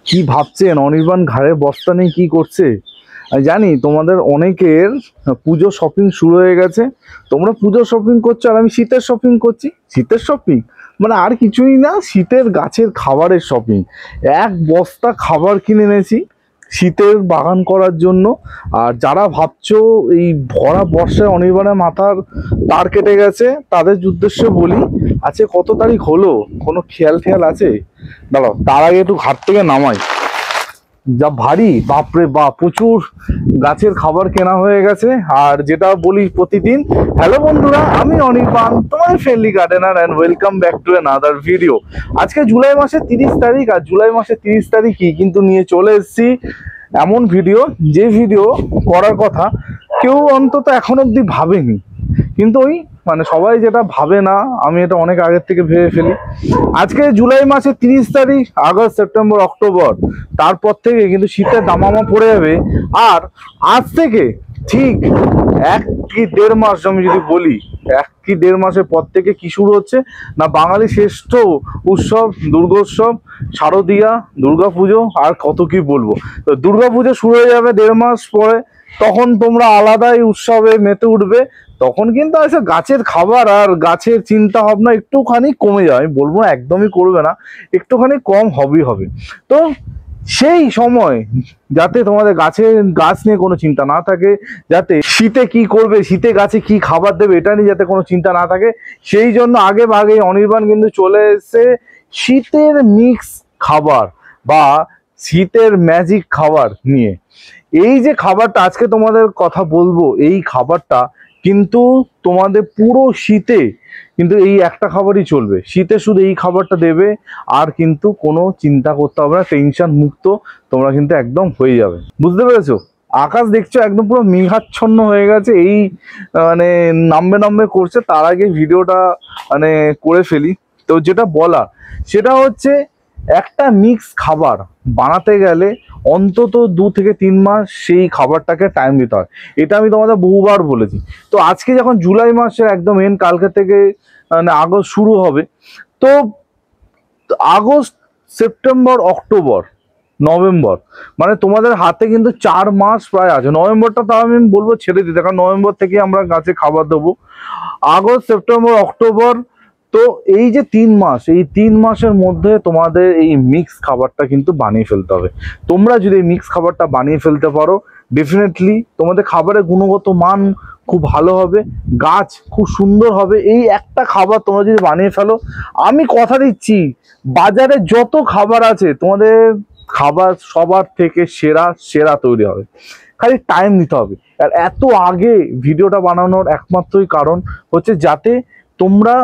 কি ভাবছেন অনির্বাণ ঘাড়ে বস্তা নিয়ে কি করছে? আমি জানি তোমাদের অনেকের পুজো শপিং শুরু হয়ে গেছে। তোমরা পুজো শপিং করছো আর আমি শীতের শপিং করছি। শীতের শপিং মানে আর কিছুই না, শীতের গাছের খাবারের শপিং। এক বস্তা খাবার কিনে এনেছি শীতের বাগান করার জন্য। আর যারা ভাবছো এই ভরা বর্ষায় অনির্বাণের মাথার তার কেটে গেছে, তাদের উদ্দেশ্যে বলি, আজকে কত তারিখ হলো কোনো খেয়াল খেয়াল আছে? দাঁড়াও, তার আগে একটু ঘাট থেকে নামাই। যা ভারী, বাপরে বাপ, প্রচুর গাছের খাবার কেনা হয়ে গেছে। আর যেটা বলি প্রতিদিন, হ্যালো বন্ধুরা, আমি অনির্বাণ, তোমার friendly gardener, and welcome back to another video. আজকে জুলাই মাসের 30 তারিখ, আর জুলাই মাসের 30 তারিখই কিন্তু নিয়ে চলে এসেছি এমন ভিডিও, যে ভিডিও করার কথা কেউ অন্তত এখন অব্দি ভাবেনি। কিন্তু ওই মানে সবাই যেটা ভাবে না, আমি এটা অনেক আগের থেকে ভেবে ফেলি। আজকে জুলাই মাসের 30 তারিখ, আগস্ট, সেপ্টেম্বর, অক্টোবর, তারপর থেকে কিন্তু শীতের দামামা পড়ে যাবে। আর আজ থেকে ঠিক 1 কি 1.5 মাস, আমি যদি বলি 1 কি 1.5 মাসের পর থেকে কি শুরু হচ্ছে না, বাঙালি শ্রেষ্ঠ উৎসব দুর্গোৎসব, শারদীয়া, দুর্গাপুজো, আর কত কি বলবো। তো দুর্গাপুজো শুরু হয়ে যাবে 1.5 মাস পরে। তখন তোমরা আলাদাই উৎসবে মেতে উঠবে। তখন কিন্তু আসলে গাছের খাবার আর গাছের চিন্তা ভাবনা একটুখানি কমে যায়। আমি বলবো না একদমই করবে না, একটুখানি কম হবেই হবে। তো সেই সময় যাতে তোমাদের গাছ নিয়ে কোনো চিন্তা না থাকে, যাতে শীতে কি করবে, শীতে গাছে কি খাবার দেবে, এটা নিয়ে যাতে কোনো চিন্তা না থাকে, সেই জন্য আগে ভাগে অনির্বাণ কিন্তু চলে এসেছে শীতের মিক্স খাবার বা শীতের ম্যাজিক খাবার নিয়ে। এই যে খাবারটা আজকে তোমাদের কথা বলবো, এই খাবারটা কিন্তু তোমাদের পুরো শীতে কিন্তু এই একটা খাবারই চলবে। শীতে শুধু এই খাবারটা দেবে, আর কিন্তু কোনো চিন্তা করতে হবে না, টেনশন মুক্ত তোমরা কিন্তু একদম হয়ে যাবে। বুঝতে পেরেছো? আকাশ দেখছো একদম পুরো মেঘাচ্ছন্ন হয়ে গেছে, এই মানে নামবে নামবে করছে। তার আগে ভিডিওটা মানে করে ফেলি। তো যেটা বলা সেটা হচ্ছে, একটা মিক্স খাবার বানাতে গেলে অন্তত 2 থেকে 3 মাস সেই খাবারটাকে টাইম দিতে হয়। এটা আমি তোমাদের বহুবার বলেছি। তো আজকে যখন জুলাই মাসের একদম এন্ড, কালকে থেকে মানে আগস্ট শুরু হবে। তো আগস্ট, সেপ্টেম্বর, অক্টোবর, নভেম্বর, মানে তোমাদের হাতে কিন্তু 4 মাস প্রায় আছে। নভেম্বরটা তাও আমি বলবো ছেড়ে দিতে, কারণ নভেম্বর থেকে আমরা গাছে খাবার দেবো। আগস্ট, সেপ্টেম্বর, অক্টোবর, তো এই যে 3 মাস, এই 3 মাসের মধ্যে তোমাদের এই মিক্স খাবারটা কিন্তু বানিয়ে ফেলতে হবে। তোমরা যদি এই মিক্স খাবারটা বানিয়ে ফেলতে পারো, ডেফিনেটলি তোমাদের খাবারের গুণগত মান খুব ভালো হবে, গাছ খুব সুন্দর হবে। এই একটা খাবার তোমরা যদি বানিয়ে ফেলো, আমি কথা দিচ্ছি বাজারে যত খাবার আছে তোমাদের খাবার সবার থেকে সেরা সেরা তৈরি হবে। খালি টাইম নিতে হবে। আর এত আগে ভিডিওটা বানানোর একমাত্রই কারণ হচ্ছে যাতে তোমরা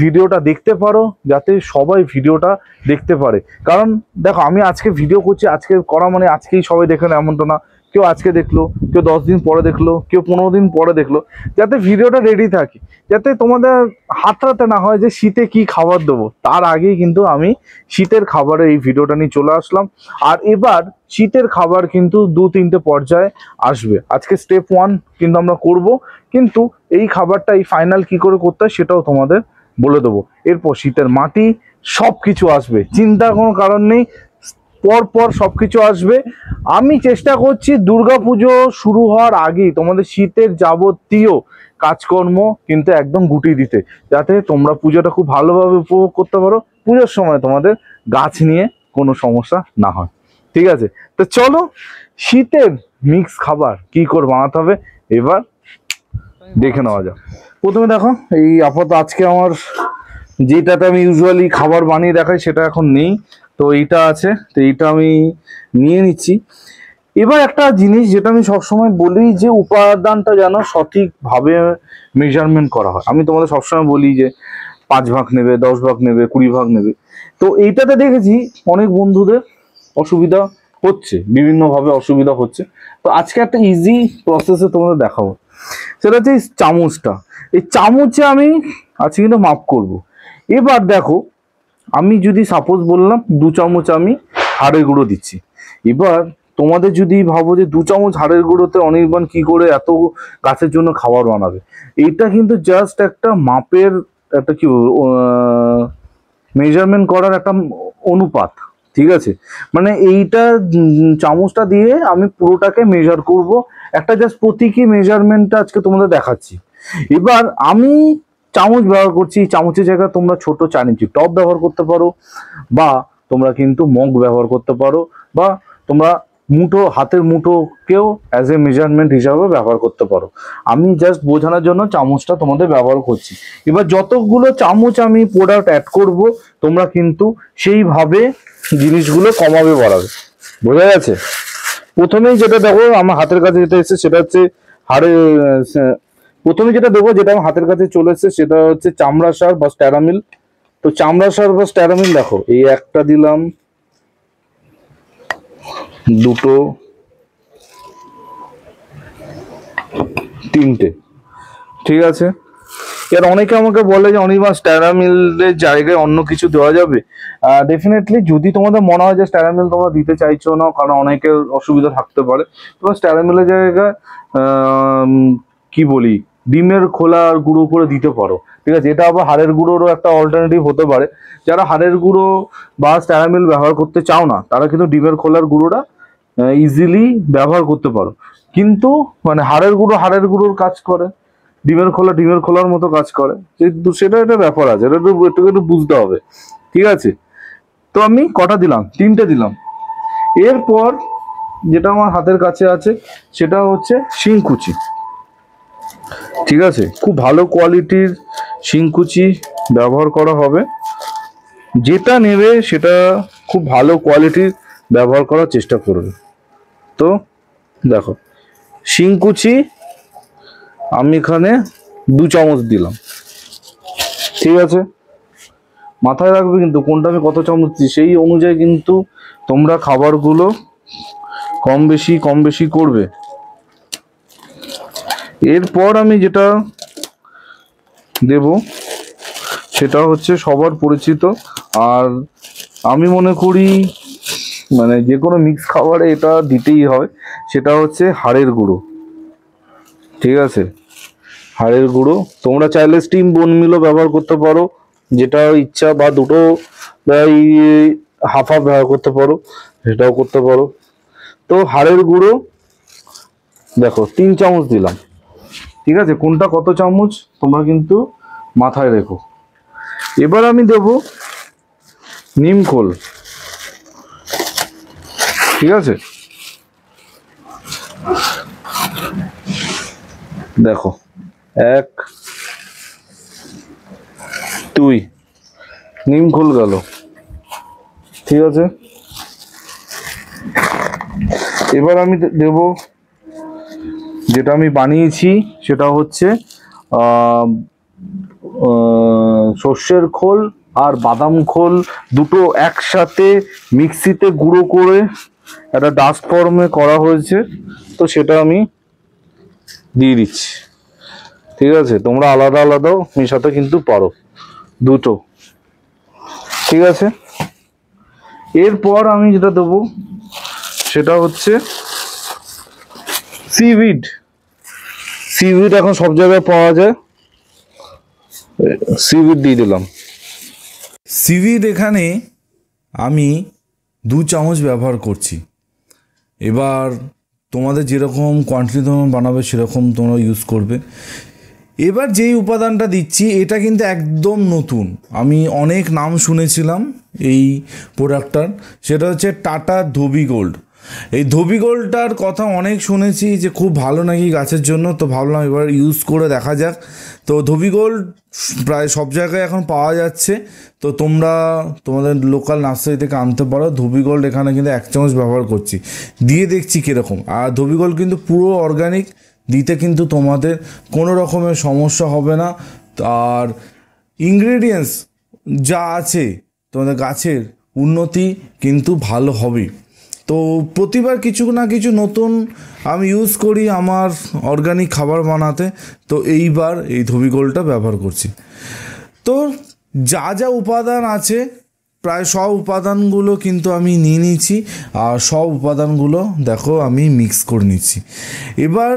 ভিডিওটা দেখতে পারো, যাতে সবাই ভিডিওটা দেখতে পারে। কারণ দেখো, আমি আজকে ভিডিও করছি, আজকে করা মানে আজকেই সবাই দেখে না এমনটা না। কেউ আজকে দেখলো, কেউ 10 দিন পরে দেখলো, কেউ 15 দিন পরে দেখলো। যাতে ভিডিওটা রেডি থাকে, যাতে তোমাদের হাতড়াতে না হয় যে শীতে কি খাবার দেবো। তার আগেই কিন্তু আমি শীতের খাবারের এই ভিডিওটা নিয়ে চলে আসলাম। আর এবার শীতের খাবার কিন্তু 2-3টে পর্যায়ে আসবে। আজকে স্টেপ 1 কিন্তু আমরা করব, কিন্তু এই খাবারটা এই ফাইনাল কি করে করতে হয় সেটাও তোমাদের বলে দেবো। এরপর শীতের মাটি সব কিছু আসবে, চিন্তার কোনো কারণ নেই, পর পর সব কিছু আসবে। আমি চেষ্টা করছি দুর্গাপুজো শুরু হওয়ার আগেই তোমাদের শীতের যাবতীয় কাজকর্ম কিন্তু একদম গুটিয়ে দিতে, যাতে তোমরা পুজোটা খুব ভালোভাবে উপভোগ করতে পারো, পুজোর সময় তোমাদের গাছ নিয়ে কোনো সমস্যা না হয়। ঠিক আছে? তো চলো শীতের মিক্স খাবার কি করে বানাতে হবে এবার দেখে নেওয়া যাক। প্রথমে দেখো, এই আপাতত আজকে আমার যেটাতে আমি ইউজুয়ালি খাবার বানিয়ে দেখাই সেটা এখন নেই, তো এইটা আছে। তো এইটা আমি নিয়ে নিচ্ছি। এবার একটা জিনিস যেটা আমি সবসময় বলি, যে উপাদানটা যেন সঠিকভাবে মেজারমেন্ট করা হয়। আমি তোমাদের সবসময় বলি যে 5 ভাগ নেবে, 10 ভাগ নেবে, 20 ভাগ নেবে। তো এইটাতে দেখেছি অনেক বন্ধুদের অসুবিধা হচ্ছে, বিভিন্নভাবে অসুবিধা হচ্ছে। তো আজকে একটা ইজি প্রসেসে তোমাদের দেখাবো। সেটা হচ্ছে এই চামচটা। এই চামচে আমি আজকে কিন্তু মাপ করব। এবার দেখো, আমি যদি সাপোজ বললাম 2 চামচ আমি হাড়ের গুঁড়ো দিচ্ছি। এবার তোমাদের যদি ভাবো যে 2 চামচ হাড়ের গুঁড়োতে অনির্বাণ কি করে এত গাছের জন্য খাবার বানাবে, এইটা কিন্তু জাস্ট একটা মাপের একটা কি মেজারমেন্ট করার একটা অনুপাত। ঠিক আছে, মানে এইটা চামচটা দিয়ে আমি পুরোটাকে মেজার করব, একটা জাস্ট প্রতীকী মেজারমেন্টটা আজকে তোমাদের দেখাচ্ছি। এবার আমি চামচ ব্যবহার করছি, চামচের জায়গায় তোমরা ছোট 4 ইঞ্চি টপ ব্যবহার করতে পারো, বা তোমরা কিন্তু মগ ব্যবহার করতে পারো, বা তোমরা মুঠো, হাতের মুঠোকেও অ্যাজ এ মেজারমেন্ট হিসাবে ব্যবহার করতে পারো। আমি জাস্ট বোঝানোর জন্য চামচটা তোমাদের ব্যবহার করছি। এবার যতগুলো চামচ আমি প্রোডাক্ট অ্যাড করব, তোমরা কিন্তু সেইভাবে জিনিসগুলো কমাবে বাড়াবে। বোঝা গেছে? প্রথমেই যেটা দেখো আমার হাতের কাছে যেটা এসেছে সেটা হচ্ছে হাড়ে, প্রথমে যেটা দেবো, যেটা আমার হাতের কাছে চলে এসেছে সেটা হচ্ছে চামড়া সার বা স্ট্যারামিল। তো চামড়া সার বা স্ট্যারামিল দেখো, এই একটা দিলাম, দুটো, তিনটে, ঠিক আছে। এর অনেকে আমাকে বলে যে অনির্বাণ স্ট্যারামিলের জায়গায় অন্য কিছু দেওয়া যাবে। ডেফিনেটলি যদি তোমাদের মনে হয় যে স্ট্যারামিল তোমরা দিতে চাইছো না, কারণ অনেকের অসুবিধা থাকতে পারে, তোমরা স্ট্যারামিলের জায়গায় কি বলি, ডিমের খোলা গুঁড়ো করে দিতে পারো, ঠিক আছে। এটা আবার হাড়ের গুঁড়োরও একটা অল্টারনেটিভ হতে পারে। যারা হাড়ের গুঁড়ো বা স্ট্যারামিল ব্যবহার করতে চাও না, তারা কিন্তু ডিমের খোলার গুঁড়োটা ইজিলি ব্যবহার করতে পারো। কিন্তু মানে হাড়ের গুঁড়োর কাজ করে, ডিমের খোলার মতো কাজ করে, কিন্তু সেটা একটা ব্যাপার আছে, এটা একটু বুঝতে হবে, ঠিক আছে। তো আমি কটা দিলাম? 3টে দিলাম। এরপর যেটা আমার হাতের কাছে আছে সেটা হচ্ছে শিংকুচি, ঠিক আছে। খুব ভালো কোয়ালিটির শিংকুচি ব্যবহার করা হবে। যেটা নেবে সেটা খুব ভালো কোয়ালিটির ব্যবহার করার চেষ্টা করবে। তো দেখো, শিংকুচি আমি এখানে 2 চামচ দিলাম, ঠিক আছে। মাথায় রাখবে কিন্তু কোনটা আমি কত চামচ দিই, সেই অনুযায়ী কিন্তু তোমরা খাবারগুলো কম বেশি করবে। এরপর আমি যেটা দেব সেটা হচ্ছে সবার পরিচিত, আর আমি মনে করি মানে যে কোনো মিক্স খাবারে এটা দিতেই হয়, সেটা হচ্ছে হাড়ের গুঁড়ো, ঠিক আছে। হাড়ের গুঁড়ো তোমরা চাইলে স্টিম বোন মিলও ব্যবহার করতে পারো, যেটা ইচ্ছা, বা দুটো হাফ হাফ ব্যবহার করতে পারো, সেটাও করতে পারো। তো হাড়ের গুঁড়ো দেখো 3 চামচ দিলাম, ঠিক আছে। কোনটা কত চামচ তোমরা কিন্তু মাথায় রেখো। এবার আমি দেব নিমখোল, ঠিক আছে। দেখো 1 2 নিমখোল গেল, ঠিক আছে। এবার আমি দেব যেটা আমি বানিয়েছি, সেটা হচ্ছে সর্ষের খোল আর বাদাম খোল দুটো একসাথে মিক্সিতে গুঁড়ো করে একটা ডাস্ট ফর্মে করা হয়েছে, তো সেটা আমি দিয়ে দিচ্ছি, ঠিক আছে। তোমরা আলাদা আলাদাও মেশাতে কিন্তু পারো, দুটো, ঠিক আছে। এরপর আমি যেটা দেবো সেটা হচ্ছে সিভিড। সিভিড এখন সব জায়গায় পাওয়া যায়, সিভিড দিয়ে দিলাম। সিভিড এখানে আমি 2 চামচ ব্যবহার করছি। এবার তোমাদের যেরকম কোয়ান্টিটি তোমরা বানাবে সেরকম তোমরা ইউজ করবে। এবার যেই উপাদানটা দিচ্ছি এটা কিন্তু একদম নতুন, আমি অনেক নাম শুনেছিলাম এই প্রোডাক্টটার, সেটা হচ্ছে টাটা ধোবি গোল্ড। এই ধোবি গোল্ডটার কথা অনেক শুনেছি যে খুব ভালো নাকি গাছের জন্য, তো ভাবলাম এবার ইউজ করে দেখা যাক। তো ধোবি গোল্ড প্রায় সব জায়গায় এখন পাওয়া যাচ্ছে, তো তোমরা তোমাদের লোকাল নার্সারি থেকে আনতে পারো। ধোবি গোল্ড এখানে কিন্তু 1 চামচ ব্যবহার করছি, দিয়ে দেখছি কীরকম। আর ধোবি গোল্ড কিন্তু পুরো অর্গানিক, দিতে কিন্তু তোমাদের কোনো রকমের সমস্যা হবে না। আর ইনগ্রেডিয়েন্টস যা আছে তোমাদের গাছের উন্নতি কিন্তু ভালো হবে। তো প্রতিবার কিছু না কিছু নতুন আমি ইউজ করি আমার অর্গানিক খাবার বানাতে, তো এইবার এই ধোবি গোল্ডটা ব্যবহার করছি। তো যা যা উপাদান আছে প্রায় সব উপাদানগুলো কিন্তু আমি নিয়ে নিচ্ছি, আর সব উপাদানগুলো দেখো আমি মিক্স করে নিচ্ছি। এবার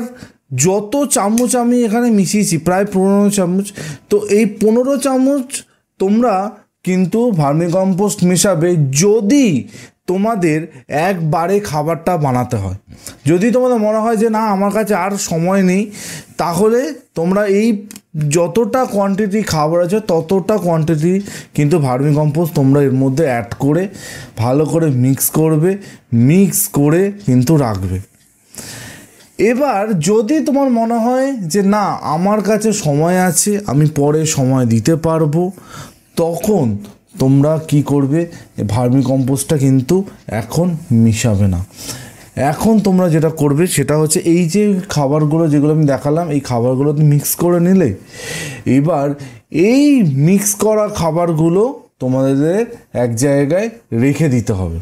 যত চামচ আমি এখানে মিশিয়েছি প্রায় 15 চামচ, তো এই 15 চামচ তোমরা কিন্তু ভার্মিকম্পোস্ট মেশাবে যদি তোমাদের একবারে খাবারটা বানাতে হয়। যদি তোমাদের মনে হয় যে না আমার কাছে আর সময় নেই, তাহলে তোমরা এই যতটা কোয়ান্টিটি খাবার আছে ততটা কোয়ান্টিটি কিন্তু ভার্মি কম্পোস্ট তোমরা এর মধ্যে অ্যাড করে ভালো করে মিক্স করবে, মিক্স করে কিন্তু রাখবে। এবার যদি তোমার মনে হয় যে না আমার কাছে সময় আছে, আমি পরে সময় দিতে পারবো, তখন তোমরা কি করবে, ভার্মি কম্পোস্টটা কিন্তু এখন মিশাবে না। এখন তোমরা যেটা করবে সেটা হচ্ছে এই যে খাবারগুলো যেগুলো আমি দেখালাম, এই খাবারগুলো মিক্স করে নিলে এবার এই মিক্স করা খাবারগুলো তোমাদের এক জায়গায় রেখে দিতে হবে।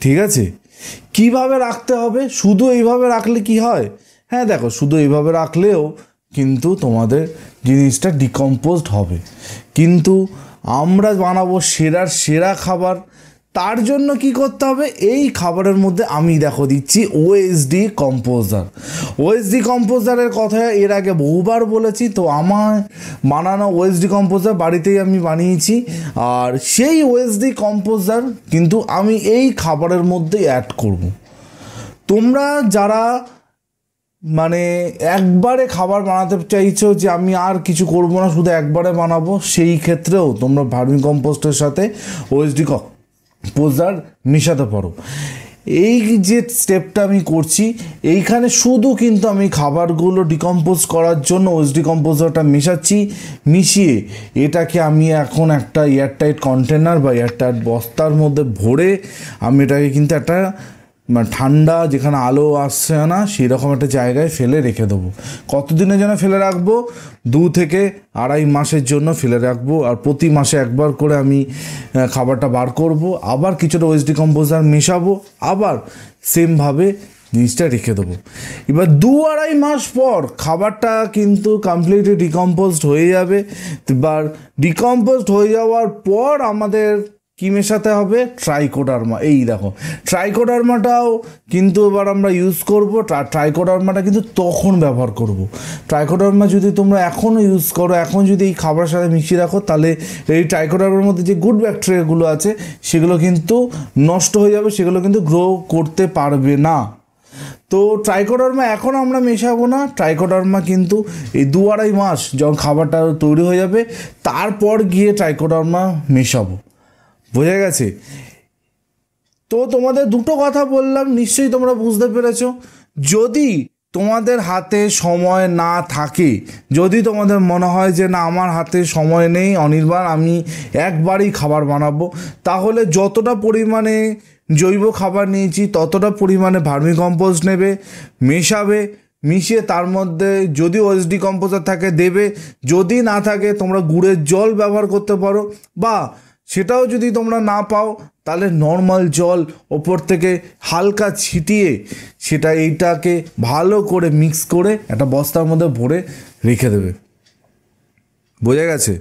ঠিক আছে? কিভাবে রাখতে হবে? শুধু এইভাবে রাখলে কি হয়? হ্যাঁ দেখো, শুধু এইভাবে রাখলেও কিন্তু তোমাদের জিনিসটা ডিকম্পোজড হবে, কিন্তু আমরা বানাবো সেরার সেরা খাবার। তার জন্য কি করতে হবে, এই খাবারের মধ্যে আমি দেখো দিচ্ছি ওএসডি কম্পোজার। ওএসডি কম্পোজারের কথা এর আগে বহুবার বলেছি, তো আমার বানানো ওএসডি কম্পোজার বাড়িতেই আমি বানিয়েছি, আর সেই ওএসডি কম্পোজার কিন্তু আমি এই খাবারের মধ্যে অ্যাড করব। তোমরা যারা মানে একবারে খাবার বানাতে চাইছো যে আমি আর কিছু করব না, শুধু একবারে বানাবো, সেই ক্ষেত্রেও তোমরা ভার্মি কম্পোস্টের সাথে ওএসডি কম্পোজার মিশাতে পারো। এই যে স্টেপটা আমি করছি, এইখানে শুধু কিন্তু আমি খাবারগুলো ডিকম্পোজ করার জন্য ওএসডি কম্পোজারটা মেশাচ্ছি। মিশিয়ে এটাকে আমি এখন একটা এয়ারটাইট কন্টেনার বা এয়ারটাইট বস্তার মধ্যে ভরে আমি এটাকে কিন্তু একটা ঠান্ডা, যেখানে আলো আসছে না সেরকম একটা জায়গায় ফেলে রেখে দেবো। কতদিনের জন্য ফেলে রাখবো? 2 থেকে 2.5 মাসের জন্য ফেলে রাখবো। আর প্রতি মাসে একবার করে আমি খাবারটা বার করব, আবার কিছুটা ওএসডি কম্পোজার মেশাবো, আবার সেমভাবে জিনিসটা রেখে দেবো। এবার 2-2.5 মাস পর খাবারটা কিন্তু কমপ্লিটলি ডিকম্পোজড হয়ে যাবে। এবার ডিকম্পোজড হয়ে যাওয়ার পর আমাদের কি মেশাতে হবে? ট্রাইকোডার্মা। এই দেখো, ট্রাইকোডার্মাটাও কিন্তু এবার আমরা ইউজ করব। ট্রাইকোডার্মাটা কিন্তু তখন ব্যবহার করব। ট্রাইকোডার্মা যদি তোমরা এখনও ইউজ করো, এখন যদি এই খাবারের সাথে মিশিয়ে রাখো, তাহলে এই ট্রাইকোডার্মার মধ্যে যে গুড ব্যাকটেরিয়াগুলো আছে সেগুলো কিন্তু নষ্ট হয়ে যাবে, সেগুলো কিন্তু গ্রো করতে পারবে না। তো ট্রাইকোডার্মা এখন আমরা মেশাবো না। ট্রাইকোডার্মা কিন্তু এই 2-2.5 মাস যখন খাবারটা তৈরি হয়ে যাবে তারপর গিয়ে ট্রাইকোডার্মা মেশাবো। বোঝা গেছে? তো তোমাদের দুটো কথা বললাম, নিশ্চয়ই তোমরা বুঝতে পেরেছো। যদি তোমাদের হাতে সময় না থাকে, যদি তোমাদের মনে হয় যে না আমার হাতে সময় নেই, অনির্বাণ আমি একবারই খাবার বানাবো, তাহলে যতটা পরিমাণে জৈব খাবার নিয়েছি ততটা পরিমাণে ভার্মি কম্পোস্ট নেবে, মেশাবে, মিশিয়ে তার মধ্যে যদি ওএসডি কম্পোজার থাকে দেবে, যদি না থাকে তোমরা গুড়ের জল ব্যবহার করতে পারো, বা সেটাও যদি তোমরা না পাও তাহলে নর্মাল জল ওপর থেকে হালকা ছিটিয়ে সেটা এইটাকে ভালো করে মিক্স করে একটা বস্তার মধ্যে ভরে রেখে দেবে। বোঝা গেছে?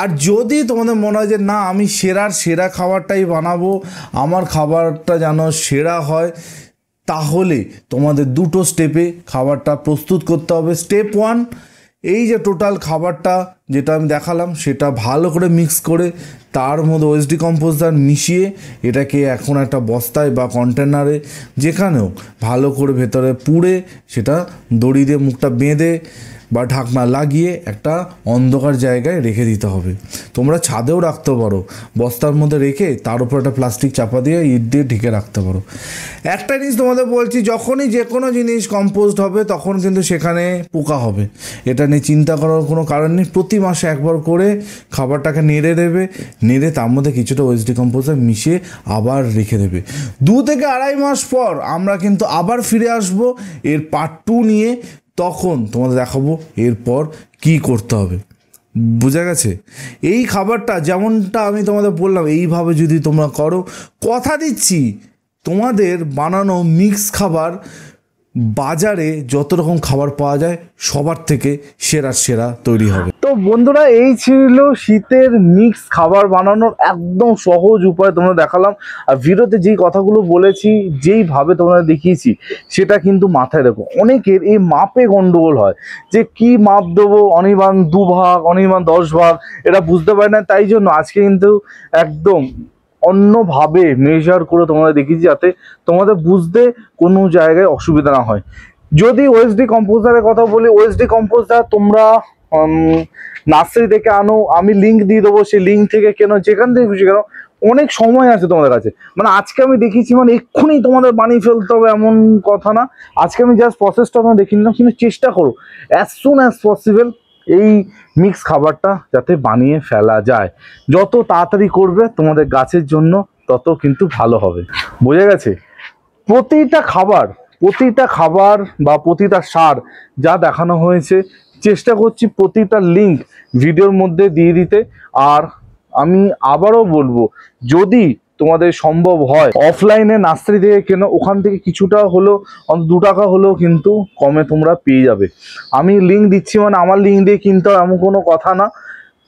আর যদি তোমাদের মনে হয় যে না আমি সেরার সেরা খাবারটাই বানাবো, আমার খাবারটা যেন সেরা হয়, তাহলে তোমাদের দুটো স্টেপে খাবারটা প্রস্তুত করতে হবে। স্টেপ 1, এই যে টোটাল খাবারটা যেটা আমি দেখালাম সেটা ভালো করে মিক্স করে তার মধ্যে ওএসডি কম্পোজার মিশিয়ে এটাকে এখন একটা বস্তায় বা কন্টেনারে যেখানেও ভালো করে ভেতরে পুড়ে সেটা দড়ি দিয়ে মুখটা বেঁধে বা ঢাকনা লাগিয়ে একটা অন্ধকার জায়গায় রেখে দিতে হবে। তোমরা ছাদেও রাখতে পারো, বস্তার মধ্যে রেখে তার উপর একটা প্লাস্টিক চাপা দিয়ে ইট দিয়ে ঢেকে রাখতে পারো। একটা জিনিস তোমাদের বলছি, যখনই যে কোনো জিনিস কম্পোস্ট হবে তখন কিন্তু সেখানে পোকা হবে, এটা নিয়ে চিন্তা করার কোনো কারণ নেই। প্রতি মাসে একবার করে খাবারটাকে নেড়ে দেবে, নেড়ে তার মধ্যে কিছুটা ওএসডি কম্পোজার মিশিয়ে আবার রেখে দেবে। 2 থেকে 2.5 মাস পর আমরা কিন্তু আবার ফিরে আসবো এর পার্ট 2 নিয়ে, তখন তোমাদের দেখাবো এরপর কি করতে হবে। বোঝা গেছে? এই খাবারটা যেমনটা আমি তোমাদের বললাম এইভাবে যদি তোমরা করো, কথা দিচ্ছি তোমাদের বানানো মিক্স খাবার বাজারে যত রকম খাবার পাওয়া যায় সবার থেকে সেরা সেরা তৈরি হবে। তো বন্ধুরা, এই ছিল শীতের মিক্স খাবার বানানোর একদম সহজ উপায় তোমরা দেখালাম। আর ভিডিওতে যেই কথাগুলো বলেছি, যেইভাবে তোমরা দেখিয়েছি, সেটা কিন্তু মাথায় রেখো। অনেকের এই মাপে গন্ডগোল হয় যে কি মাপ দেবো, অনির্বাণ 2 ভাগ, অনির্বাণ 10 ভাগ, এটা বুঝতে পারে না। তাই জন্য আজকে কিন্তু একদম অন্যভাবে মেজার করে তোমাদের দেখিয়েছি, যাতে তোমাদের বুঝতে কোনো জায়গায় অসুবিধা না হয়। যদি ওএসডি কম্পোজারের কথা বলি, ওএসডি কম্পোজার তোমরা নার্সারি থেকে আনো, আমি লিঙ্ক দিয়ে দেবো, সেই লিঙ্ক থেকে কেনো, যেখান থেকে খুশি কেনো, অনেক সময় আছে তোমাদের কাছে। মানে আজকে আমি দেখিয়েছি মানে এক্ষুনি তোমাদের বানিয়ে ফেলতে হবে এমন কথা না, আজকে আমি জাস্ট প্রসেসটা তোমার দেখিয়ে নিলাম, কিন্তু চেষ্টা করো অ্যাজ সুন অ্যাজ পসিবল এই মিক্স খাবারটা যাতে বানিয়ে ফেলা যায়। যত তাড়াতাড়ি করবে তোমাদের গাছের জন্য তত কিন্তু ভালো হবে। বোঝা গেছে? প্রতিটা খাবার বা প্রতিটা সার যা দেখানো হয়েছে, চেষ্টা করছি প্রতিটা লিঙ্ক ভিডিওর মধ্যে দিয়ে দিতে। আর আমি আবারও বলবো, যদি তোমাদের সম্ভব হয় অফলাইনে নার্সারি থেকে কেনো, ওখান থেকে কিছুটা হলেও অন্তত 2 টাকা হলেও কিন্তু কমে তোমরা পেয়ে যাবে। আমি লিঙ্ক দিচ্ছি মানে আমার লিঙ্ক দিয়ে কিনতে হবে এমন কোনো কথা না।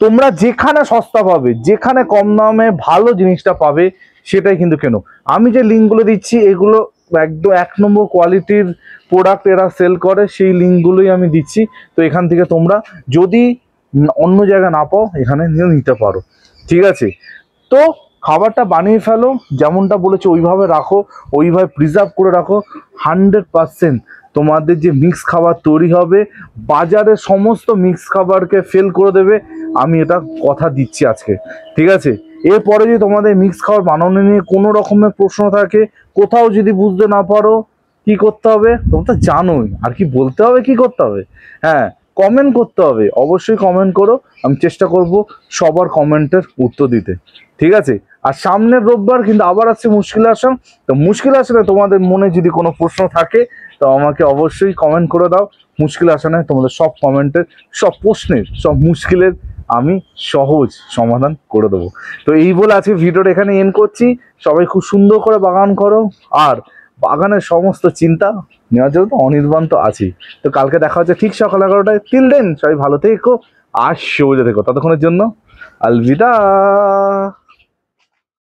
তোমরা যেখানে সস্তা পাবে, যেখানে কম দামে ভালো জিনিসটা পাবে, সেটাই কিন্তু কেনো। আমি যে লিঙ্কগুলো দিচ্ছি এগুলো একদম 1 নম্বর কোয়ালিটির প্রোডাক্ট এরা সেল করে, সেই লিঙ্কগুলোই আমি দিচ্ছি। তো এখান থেকে তোমরা যদি অন্য জায়গায় না পাও, এখানে নিতে পারো। ঠিক আছে? তো খাবারটা বানিয়ে ফেলো, যেমনটা বলেছে ওইভাবে রাখো, ওইভাবে প্রিজার্ভ করে রাখো। 100% তোমাদের যে মিক্স খাবার তৈরি হবে, বাজারের সমস্ত মিক্স খাবারকে ফেল করে দেবে, আমি এটা কথা দিচ্ছি আজকে। ঠিক আছে? এরপরে যদি তোমাদের মিক্স খাবার বানানো নিয়ে কোনো রকমের প্রশ্ন থাকে, কোথাও যদি বুঝতে না পারো, কি করতে হবে তোমরা তো জানোই, আর কি বলতে হবে, কি করতে হবে? হ্যাঁ, কমেন্ট করতে হবে, অবশ্যই কমেন্ট করো। আমি চেষ্টা করব সবার কমেন্টের উত্তর দিতে। ঠিক আছে? আর সামনের রোববার কিন্তু আবার আসছে মুশকিল আসাম। তো মুশকিল আসামে তোমাদের মনে যদি কোনো প্রশ্ন থাকে, তো আমাকে অবশ্যই কমেন্ট করে দাও। মুশকিল আসামে তোমাদের সব কমেন্টের, সব প্রশ্নের, সব মুশকিলের আমি সহজ সমাধান করে দেবো। তো এই বলে আজকে ভিডিওটা এখানে এন্ড করছি। সবাই খুব সুন্দর করে বাগান করো, আর বাগানের সমস্ত চিন্তা নেওয়ার জন্য তো অনির্বাণ তো আছেই। তো কালকে দেখা হচ্ছে ঠিক সকাল 11টায়। টিল দেন সবাই ভালো থেকো আর সবুজে থেকো। ততক্ষণের জন্য আলবিদা।